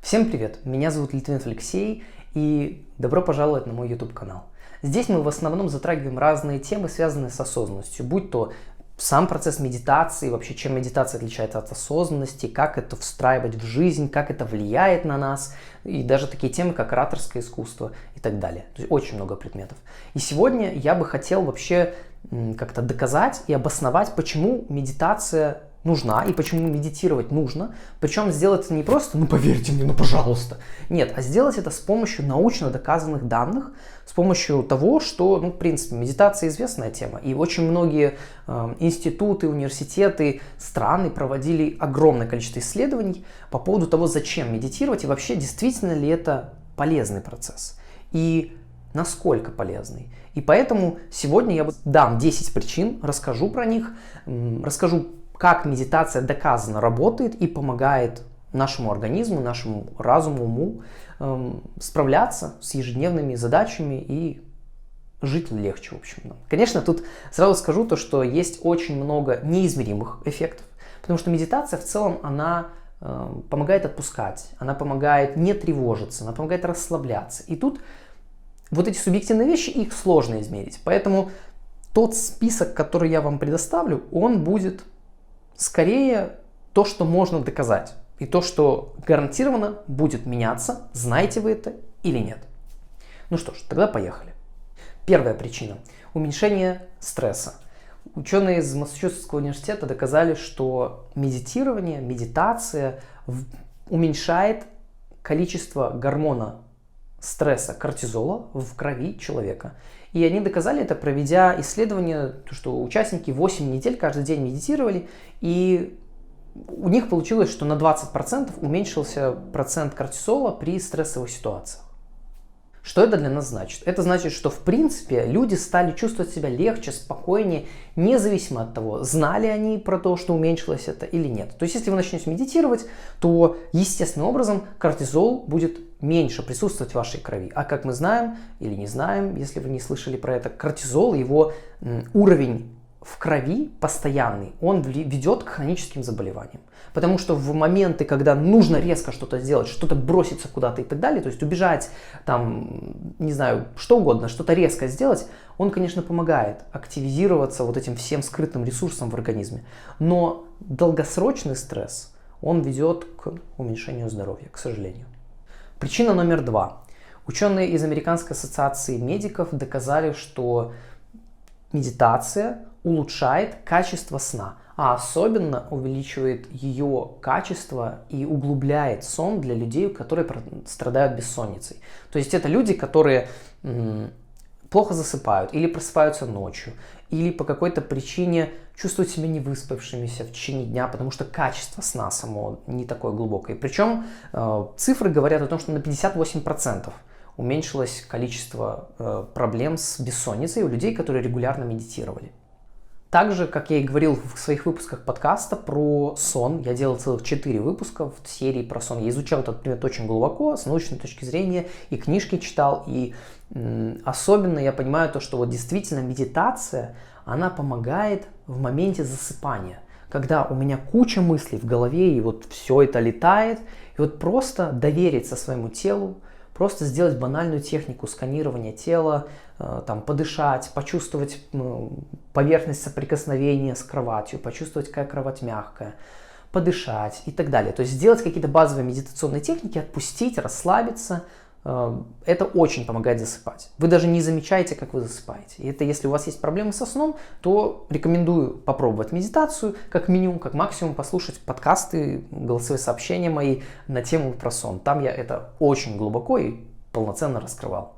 Всем привет! Меня зовут Литвинов Алексей, и добро пожаловать на мой YouTube-канал. Здесь мы в основном затрагиваем разные темы, связанные с осознанностью, будь то сам процесс медитации, вообще чем медитация отличается от осознанности, как это встраивать в жизнь, как это влияет на нас, и даже такие темы, как ораторское искусство и так далее. То есть очень много предметов. И сегодня я бы хотел вообще как-то доказать и обосновать, почему медитация нужна и почему медитировать нужно. Причем сделать это не просто, поверьте мне, пожалуйста. Нет, а сделать это с помощью научно доказанных данных, с помощью того, что, в принципе, медитация известная тема. И очень многие институты, университеты, страны проводили огромное количество исследований по поводу того, зачем медитировать и вообще действительно ли это полезный процесс. И насколько полезный. И поэтому сегодня я дам 10 причин, расскажу про них, расскажу, как медитация доказанно работает и помогает нашему организму, нашему разуму, уму справляться с ежедневными задачами и жить легче, в общем. Конечно, тут сразу скажу то, что есть очень много неизмеримых эффектов, потому что медитация в целом, она помогает отпускать, она помогает не тревожиться, она помогает расслабляться. И тут вот эти субъективные вещи, их сложно измерить. Поэтому тот список, который я вам предоставлю, он будет скорее то, что можно доказать. И то, что гарантированно будет меняться, знаете вы это или нет. Ну что ж, тогда поехали. Первая причина – уменьшение стресса. Ученые из Массачусетского университета доказали, что медитирование, медитация уменьшает количество гормона стресса, кортизола в крови человека. И они доказали это, проведя исследование, что участники 8 недель каждый день медитировали, и у них получилось, что на 20% уменьшился процент кортизола при стрессовых ситуациях. Что это для нас значит? Это значит, что в принципе люди стали чувствовать себя легче, спокойнее, независимо от того, знали они про то, что уменьшилось это или нет. То есть, если вы начнете медитировать, то естественным образом кортизол будет меньше присутствовать в вашей крови. А как мы знаем или не знаем, если вы не слышали про это, кортизол, его уровень в крови постоянный, он ведет к хроническим заболеваниям. Потому что в моменты, когда нужно резко что-то сделать, что-то броситься куда-то и так далее, то есть убежать, не знаю, что угодно, что-то резко сделать, он, конечно, помогает активизироваться вот этим всем скрытым ресурсом в организме. Но долгосрочный стресс, он ведет к уменьшению здоровья, к сожалению. Причина номер 2. Ученые из Американской ассоциации медиков доказали, что медитация улучшает качество сна, а особенно увеличивает ее качество и углубляет сон для людей, которые страдают бессонницей. То есть это люди, которые плохо засыпают или просыпаются ночью, или по какой-то причине чувствуют себя невыспавшимися в течение дня, потому что качество сна само не такое глубокое. Причем цифры говорят о том, что на 58% уменьшилось количество проблем с бессонницей у людей, которые регулярно медитировали. Также, как я и говорил в своих выпусках подкаста про сон, я делал целых 4 выпуска в серии про сон. Я изучал этот предмет очень глубоко, с научной точки зрения, и книжки читал, и особенно я понимаю то, что вот действительно медитация, она помогает в моменте засыпания. Когда у меня куча мыслей в голове, и вот все это летает, и вот просто довериться своему телу, просто сделать банальную технику сканирования тела, подышать, почувствовать поверхность соприкосновения с кроватью, почувствовать, какая кровать мягкая, подышать и так далее. То есть сделать какие-то базовые медитационные техники, отпустить, расслабиться. Это очень помогает засыпать. Вы даже не замечаете, как вы засыпаете. И это если у вас есть проблемы со сном, то рекомендую попробовать медитацию, как минимум, как максимум послушать подкасты, голосовые сообщения мои на тему про сон. Там я это очень глубоко и полноценно раскрывал.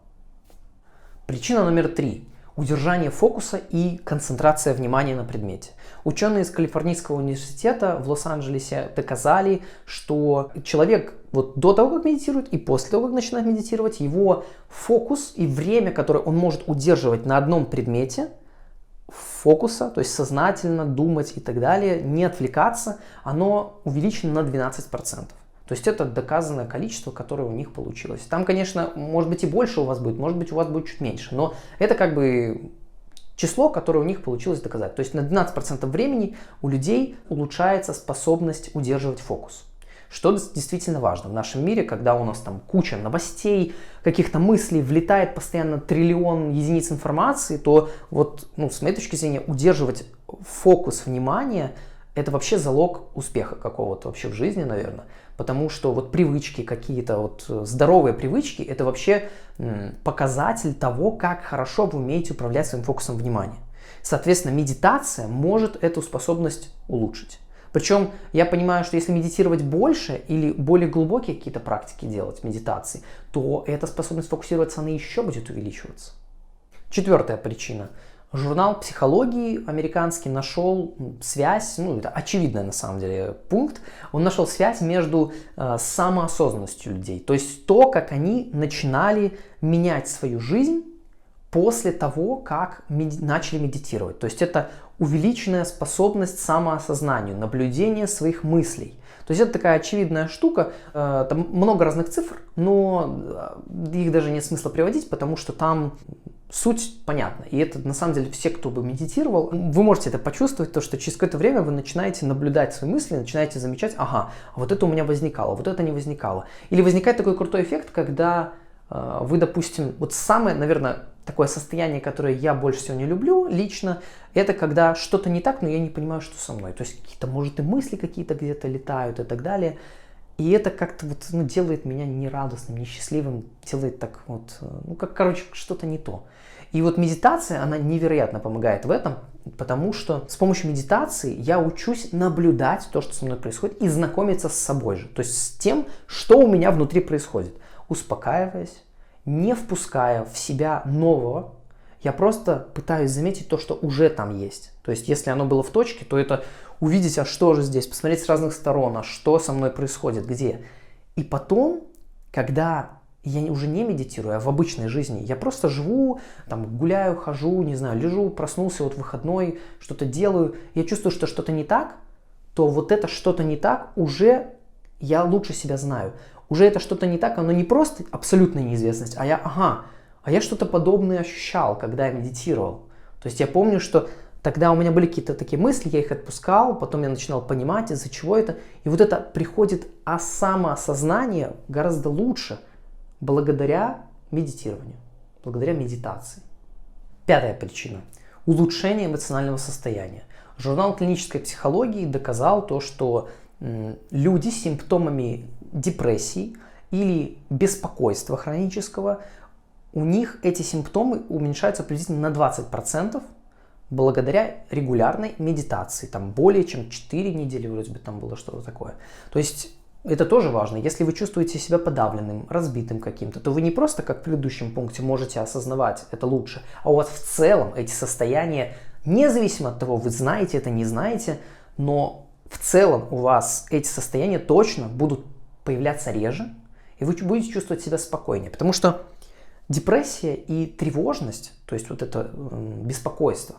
Причина номер 3. Удержание фокуса и концентрация внимания на предмете. Ученые из Калифорнийского университета в Лос-Анджелесе доказали, что человек до того, как медитирует, и после того, как начинает медитировать, его фокус и время, которое он может удерживать на одном предмете, фокуса, то есть сознательно думать и так далее, не отвлекаться, оно увеличено на 12%. То есть это доказанное количество, которое у них получилось. Там, конечно, может быть и больше у вас будет, может быть у вас будет чуть меньше, но это число, которое у них получилось доказать. То есть на 12% времени у людей улучшается способность удерживать фокус. Что действительно важно в нашем мире, когда у нас там куча новостей, каких-то мыслей, влетает постоянно триллион единиц информации, то вот, с моей точки зрения, удерживать фокус внимания – это вообще залог успеха какого-то вообще в жизни, наверное. Потому что вот привычки какие-то, вот здоровые привычки – это вообще показатель того, как хорошо вы умеете управлять своим фокусом внимания. Соответственно, медитация может эту способность улучшить. Причем я понимаю, что если медитировать больше или более глубокие какие-то практики делать, медитации, то эта способность фокусироваться, она еще будет увеличиваться. Четвертая причина. Журнал психологии американский нашел связь, это очевидный на самом деле пункт, он нашел связь между самоосознанностью людей. То есть то, как они начинали менять свою жизнь после того, как начали медитировать. То есть это увеличенная способность к самоосознанию, наблюдение своих мыслей. То есть это такая очевидная штука, там много разных цифр, но их даже нет смысла приводить, потому что там суть понятна. И это на самом деле все, кто бы медитировал, вы можете это почувствовать, то, что через какое-то время вы начинаете наблюдать свои мысли, начинаете замечать, ага, вот это у меня возникало, вот это не возникало. Или возникает такой крутой эффект, когда вы, допустим, вот самое, наверное, такое состояние, которое я больше всего не люблю лично, это когда что-то не так, но я не понимаю, что со мной. То есть какие-то, может, и мысли какие-то где-то летают и так далее. И это как-то вот, делает меня нерадостным, несчастливым, делает так вот, что-то не то. И вот медитация, она невероятно помогает в этом, потому что с помощью медитации я учусь наблюдать то, что со мной происходит, и знакомиться с собой же. То есть с тем, что у меня внутри происходит. Успокаиваясь, не впуская в себя нового, я просто пытаюсь заметить то, что уже там есть. То есть если оно было в точке, то это увидеть, а что же здесь, посмотреть с разных сторон, а что со мной происходит, где. И потом, когда я уже не медитирую, а в обычной жизни, я просто живу, там, гуляю, хожу, не знаю, лежу, проснулся, вот выходной, что-то делаю, я чувствую, что что-то не так, то вот это что-то не так уже я лучше себя знаю. Уже это что-то не так, оно не просто абсолютная неизвестность, а я что-то подобное ощущал, когда я медитировал. То есть я помню, что тогда у меня были какие-то такие мысли, я их отпускал, потом я начинал понимать, из-за чего это. И вот это приходит самоосознание гораздо лучше благодаря медитированию, благодаря медитации. Пятая причина. Улучшение эмоционального состояния. Журнал клинической психологии доказал то, что люди с симптомами депрессии или беспокойства хронического, у них эти симптомы уменьшаются приблизительно на 20% благодаря регулярной медитации. Там более чем 4 недели вроде бы там было что-то такое. То есть это тоже важно. Если вы чувствуете себя подавленным, разбитым каким-то, то вы не просто, как в предыдущем пункте, можете осознавать это лучше, а у вас в целом эти состояния, независимо от того, вы знаете это, не знаете, но в целом у вас эти состояния точно будут появляться реже, и вы будете чувствовать себя спокойнее. Потому что депрессия и тревожность, то есть вот это беспокойство,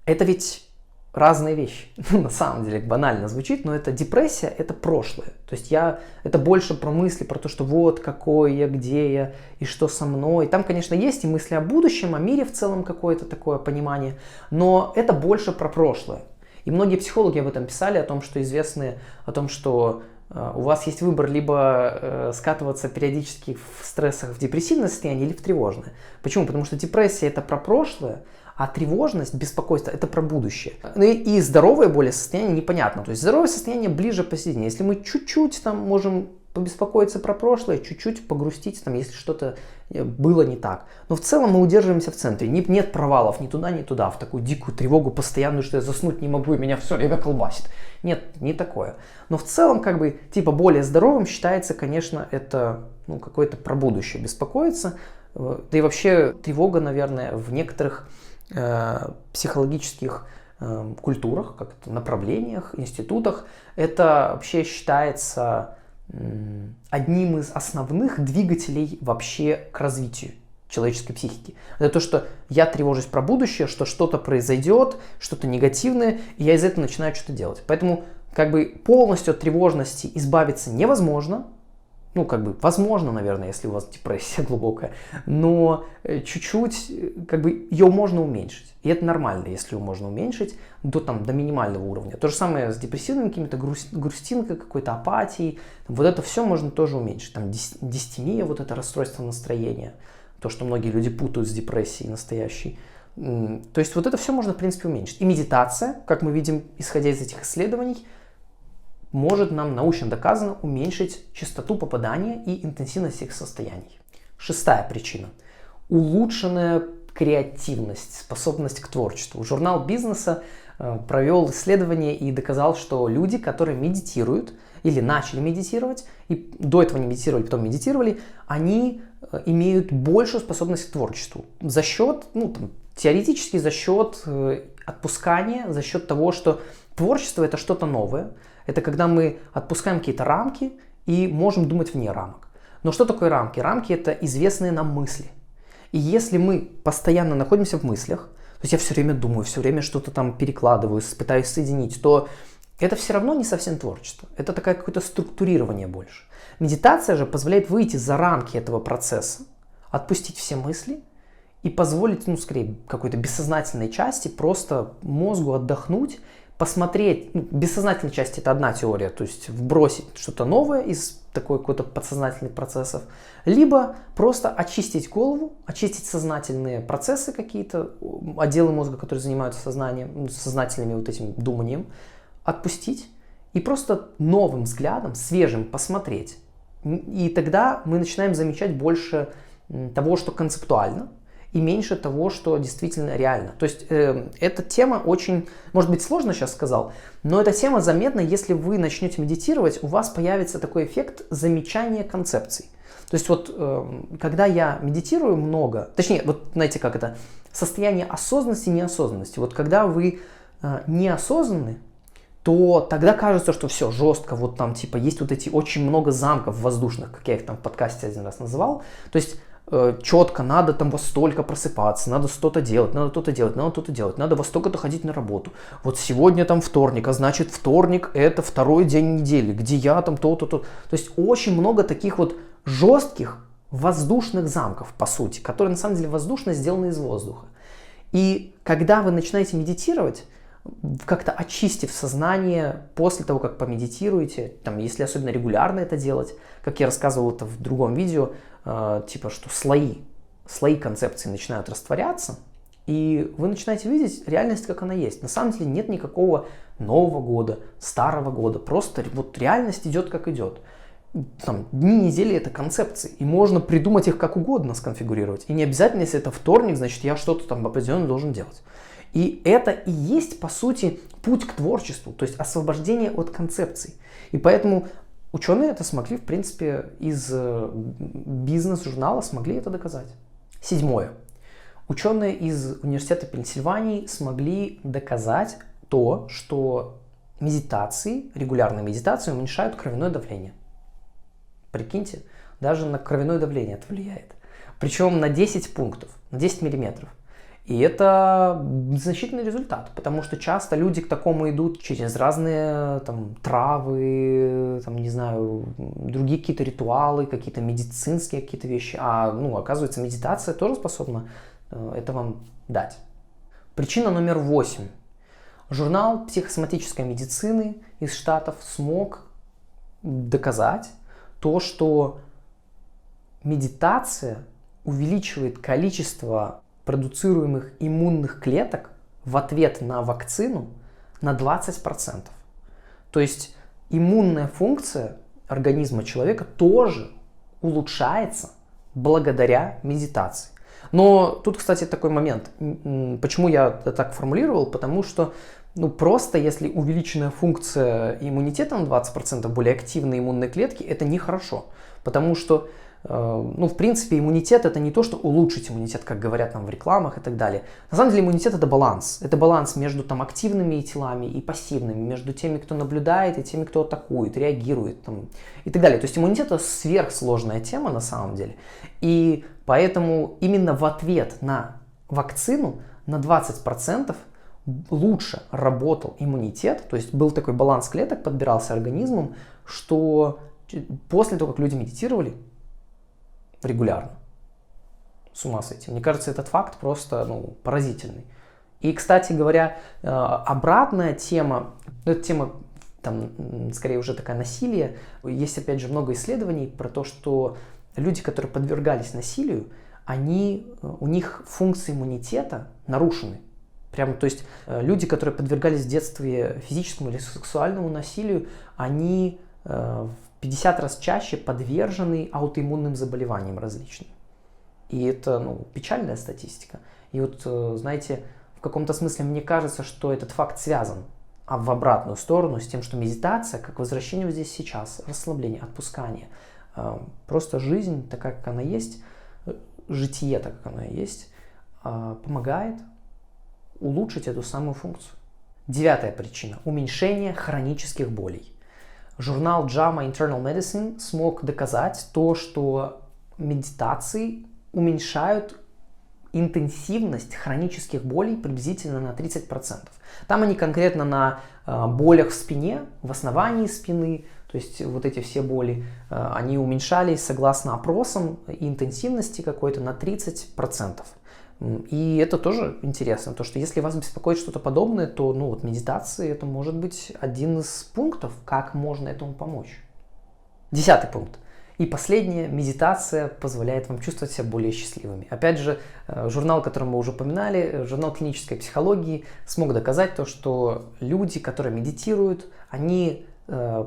это ведь разные вещи. На самом деле банально звучит, но это депрессия, это прошлое. То есть это больше про мысли, про то, что вот какой я, где я и что со мной. Там, конечно, есть и мысли о будущем, о мире в целом какое-то такое понимание, но это больше про прошлое. И многие психологи об этом писали, о том, что у вас есть выбор либо скатываться периодически в стрессах, в депрессивное состояние или в тревожное. Почему? Потому что депрессия это про прошлое, а тревожность, беспокойство это про будущее. И здоровое более состояние непонятно. То есть здоровое состояние ближе посередине. Если мы чуть-чуть там можем побеспокоиться про прошлое, чуть-чуть погрустить, там, если что-то было не так. Но в целом мы удерживаемся в центре. Нет провалов ни туда, ни туда, в такую дикую тревогу постоянную, что я заснуть не могу и меня все время колбасит. Нет, не такое. Но в целом, более здоровым считается, конечно, это какое-то про будущее беспокоиться. Да и вообще тревога, наверное, в некоторых психологических культурах, направлениях, институтах, это вообще считается одним из основных двигателей вообще к развитию человеческой психики. Это то, что я тревожусь про будущее, что что-то произойдет, что-то негативное, и я из этого начинаю что-то делать. Поэтому полностью от тревожности избавиться невозможно, Ну, как бы, возможно, наверное, если у вас депрессия глубокая, но чуть-чуть, как бы, ее можно уменьшить. И это нормально, если ее можно уменьшить до минимального уровня. То же самое с депрессивными какими-то грустинкой, какой-то апатией. Вот это все можно тоже уменьшить. Там дистемия, вот это расстройство настроения, то, что многие люди путают с депрессией настоящей. То есть вот это все можно, в принципе, уменьшить. И медитация, как мы видим, исходя из этих исследований, может нам научно доказано уменьшить частоту попадания и интенсивность их состояний. 6-я причина. Улучшенная креативность, способность к творчеству. Журнал бизнеса провел исследование и доказал, что люди, которые медитируют или начали медитировать, и до этого не медитировали, потом медитировали, они имеют большую способность к творчеству. За счет, теоретически за счет отпускания, за счет того, что творчество это что-то новое. Это когда мы отпускаем какие-то рамки и можем думать вне рамок. Но что такое рамки? Рамки это известные нам мысли. И если мы постоянно находимся в мыслях, то есть я все время думаю, все время что-то там перекладываю, пытаюсь соединить, то это все равно не совсем творчество. Это такое какое-то структурирование больше. Медитация же позволяет выйти за рамки этого процесса, отпустить все мысли и позволить, скорее, какой-то бессознательной части просто мозгу отдохнуть, посмотреть, бессознательной части это одна теория, то есть вбросить что-то новое из такой какой-то подсознательных процессов, либо просто очистить голову, очистить сознательные процессы какие-то, отделы мозга, которые занимаются сознанием, сознательными вот этим думанием, отпустить и просто новым взглядом, свежим посмотреть. И тогда мы начинаем замечать больше того, что концептуально, и меньше того, что действительно реально. То есть эта тема очень, может быть, сложно сейчас сказал, но эта тема заметна, если вы начнете медитировать, у вас появится такой эффект замечания концепций. То есть вот когда я медитирую много, точнее, вот знаете как это, состояние осознанности и неосознанности. Вот когда вы неосознанны, то тогда кажется, что все жестко, вот там типа есть вот эти очень много замков воздушных, как я их там в подкасте один раз называл. То есть четко, надо там во столько просыпаться, надо что-то делать, надо то-то делать, надо то-то делать, надо во столько-то ходить на работу. Вот сегодня там вторник, а значит вторник это второй день недели, где я там то-то, то. То есть очень много таких вот жестких воздушных замков, по сути, которые на самом деле воздушно сделаны из воздуха. И когда вы начинаете медитировать, как-то очистив сознание после того, как помедитируете, там, если особенно регулярно это делать, как я рассказывал это в другом видео, типа, что слои концепции начинают растворяться, и вы начинаете видеть реальность, как она есть. На самом деле нет никакого Нового года, Старого года, просто вот реальность идет, как идет. Там, дни недели это концепции, и можно придумать их как угодно, сконфигурировать. И не обязательно, если это вторник, значит я что-то там определенно должен делать. И это и есть, по сути, путь к творчеству, то есть освобождение от концепций. И поэтому ученые это смогли, в принципе, из бизнес-журнала смогли это доказать. 7. Ученые из Университета Пенсильвании смогли доказать то, что регулярные медитации уменьшают кровяное давление. Прикиньте, даже на кровяное давление это влияет. Причем на 10 пунктов, на 10 миллиметров. И это значительный результат, потому что часто люди к такому идут через разные там, травы, там, не знаю, другие какие-то ритуалы, какие-то медицинские какие-то вещи. А оказывается, медитация тоже способна это вам дать. Причина номер 8. Журнал психосоматической медицины из Штатов смог доказать то, что медитация увеличивает количество продуцируемых иммунных клеток в ответ на вакцину на 20%. То есть иммунная функция организма человека тоже улучшается благодаря медитации. Но тут, кстати, такой момент. Почему я так формулировал? Потому что просто если увеличенная функция иммунитета на 20%, более активные иммунные клетки, это нехорошо. Потому что в принципе, иммунитет это не то, что улучшить иммунитет, как говорят нам в рекламах и так далее. На самом деле иммунитет это баланс. Это баланс между там активными телами и пассивными, между теми, кто наблюдает и теми, кто атакует, реагирует и так далее. То есть иммунитет это сверхсложная тема на самом деле. И поэтому именно в ответ на вакцину на 20% лучше работал иммунитет. То есть был такой баланс клеток, подбирался организмом, что после того, как люди медитировали регулярно. С ума сойти. Мне кажется, этот факт просто поразительный. И, кстати говоря, обратная тема, эта тема там, скорее уже такая насилие. Есть, опять же, много исследований про то, что люди, которые подвергались насилию, у них функции иммунитета нарушены. Прямо, то есть люди, которые подвергались в детстве физическому или сексуальному насилию, они в 50 раз чаще подвержены аутоиммунным заболеваниям различным. И это печальная статистика. И вот, знаете, в каком-то смысле мне кажется, что этот факт связан в обратную сторону с тем, что медитация, как возвращение вот здесь сейчас, расслабление, отпускание, просто жизнь такая, как она есть, житие, так как оно есть, помогает улучшить эту самую функцию. 9-я причина – уменьшение хронических болей. Журнал JAMA Internal Medicine смог доказать то, что медитации уменьшают интенсивность хронических болей приблизительно на 30%. Там они конкретно на болях в спине, в основании спины, то есть вот эти все боли, они уменьшались согласно опросам интенсивности какой-то на 30%. И это тоже интересно, то что если вас беспокоит что-то подобное, то вот медитация это может быть один из пунктов, как можно этому помочь. 10-й пункт. И последнее, медитация позволяет вам чувствовать себя более счастливыми. Опять же, журнал, который мы уже упоминали, журнал клинической психологии, смог доказать то, что люди, которые медитируют, они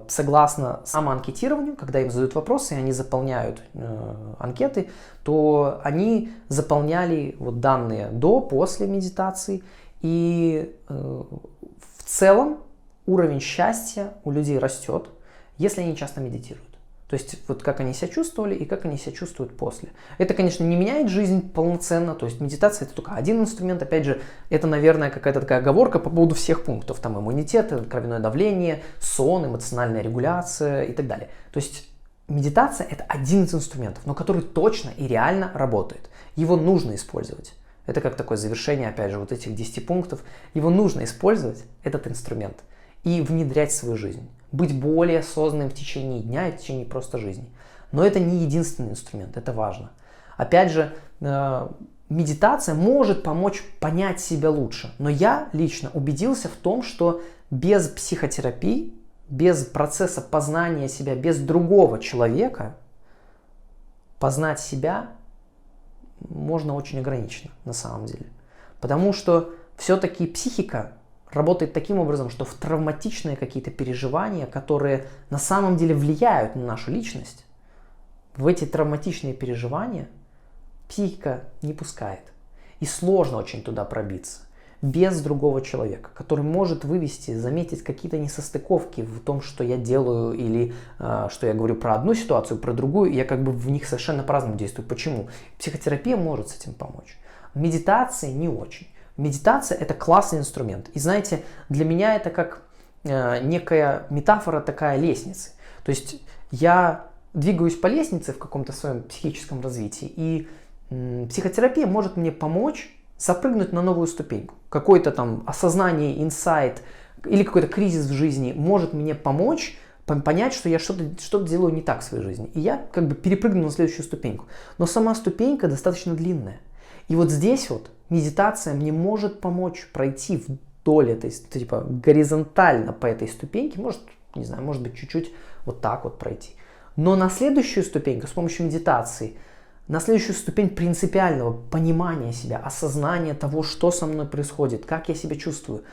согласно самоанкетированию, когда им задают вопросы, и они заполняют анкеты, то они заполняли данные до, после медитации, и в целом уровень счастья у людей растет, если они часто медитируют. То есть вот как они себя чувствовали и как они себя чувствуют после. Это, конечно, не меняет жизнь полноценно, то есть медитация это только один инструмент. Опять же, это, наверное, какая-то такая оговорка по поводу всех пунктов. Там иммунитет, кровяное давление, сон, эмоциональная регуляция и так далее. То есть медитация это один из инструментов, но который точно и реально работает. Его нужно использовать. Это как такое завершение, опять же, вот этих 10 пунктов. Его нужно использовать, этот инструмент, и внедрять в свою жизнь. Быть более осознанным в течение дня и в течение просто жизни. Но это не единственный инструмент, это важно. Опять же, медитация может помочь понять себя лучше. Но я лично убедился в том, что без психотерапии, без процесса познания себя, без другого человека, познать себя можно очень ограниченно на самом деле. Потому что все-таки психика работает таким образом, что в травматичные какие-то переживания, которые на самом деле влияют на нашу личность, в эти травматичные переживания психика не пускает. И сложно очень туда пробиться без другого человека, который может вывести, заметить какие-то несостыковки в том, что я делаю, или что я говорю про одну ситуацию, про другую, и я как бы в них совершенно по-разному действую. Почему? Психотерапия может с этим помочь. Медитация не очень. Медитация это классный инструмент. И знаете, для меня это как некая метафора такая лестницы. То есть я двигаюсь по лестнице в каком-то своем психическом развитии, и психотерапия может мне помочь запрыгнуть на новую ступеньку. Какое-то там осознание, инсайт или какой-то кризис в жизни может мне помочь понять, что я что-то делаю не так в своей жизни. И я как бы перепрыгну на следующую ступеньку. Но сама ступенька достаточно длинная. И вот здесь вот медитация мне может помочь пройти вдоль этой, типа горизонтально по этой ступеньке, может, не знаю, может быть чуть-чуть вот так вот пройти. Но на следующую ступеньку с помощью медитации, на следующую ступень принципиального понимания себя, осознания того, что со мной происходит, как я себя чувствую.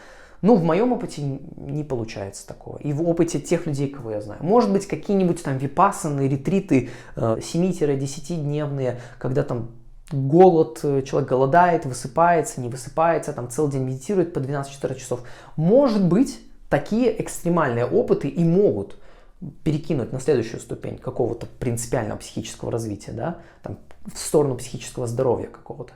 В моем опыте не получается такого. И в опыте тех людей, кого я знаю. Может быть, какие-нибудь там випассаны, ретриты 7-10-дневные, когда там голод, человек голодает, высыпается, не высыпается, там целый день медитирует по 12-14 часов. Может быть, такие экстремальные опыты и могут перекинуть на следующую ступень какого-то принципиального психического развития, да, там, в сторону психического здоровья какого-то.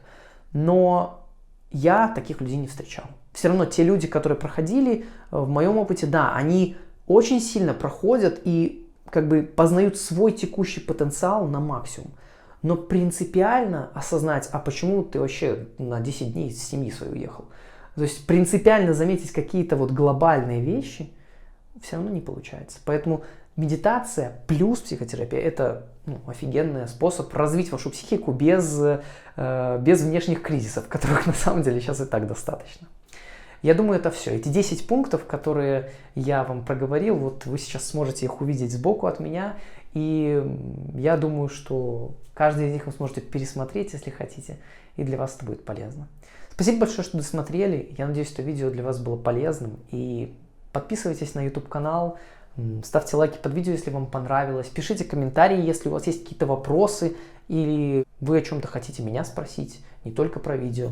Но я таких людей не встречал. Все равно те люди, которые проходили, в моем опыте, да, они очень сильно проходят и как бы познают свой текущий потенциал на максимум. Но принципиально осознать, а почему ты вообще на 10 дней из семьи своей уехал? То есть принципиально заметить какие-то вот глобальные вещи все равно не получается. Поэтому Медитация плюс психотерапия – это офигенный способ развить вашу психику без внешних кризисов, которых на самом деле сейчас и так достаточно. Я думаю, это все. Эти 10 пунктов, которые я вам проговорил, вот вы сейчас сможете их увидеть сбоку от меня, и я думаю, что каждый из них вы сможете пересмотреть, если хотите, и для вас это будет полезно. Спасибо большое, что досмотрели. Я надеюсь, что видео для вас было полезным. И подписывайтесь на YouTube-канал, ставьте лайки под видео, если вам понравилось. Пишите комментарии, если у вас есть какие-то вопросы или вы о чем-то хотите меня спросить, не только про видео.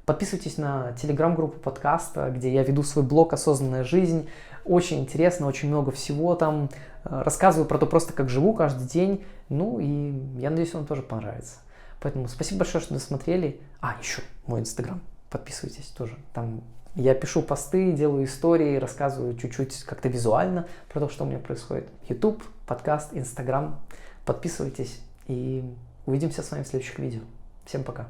Подписывайтесь на телеграм-группу подкаста, где я веду свой блог «Осознанная жизнь». Очень интересно, очень много всего там. Рассказываю про то просто, как живу каждый день. Ну и я надеюсь, вам тоже понравится. Поэтому спасибо большое, что досмотрели. Еще мой инстаграм. Подписывайтесь тоже. Там я пишу посты, делаю истории, рассказываю чуть-чуть как-то визуально про то, что у меня происходит. YouTube, подкаст, инстаграм. Подписывайтесь и увидимся с вами в следующих видео. Всем пока.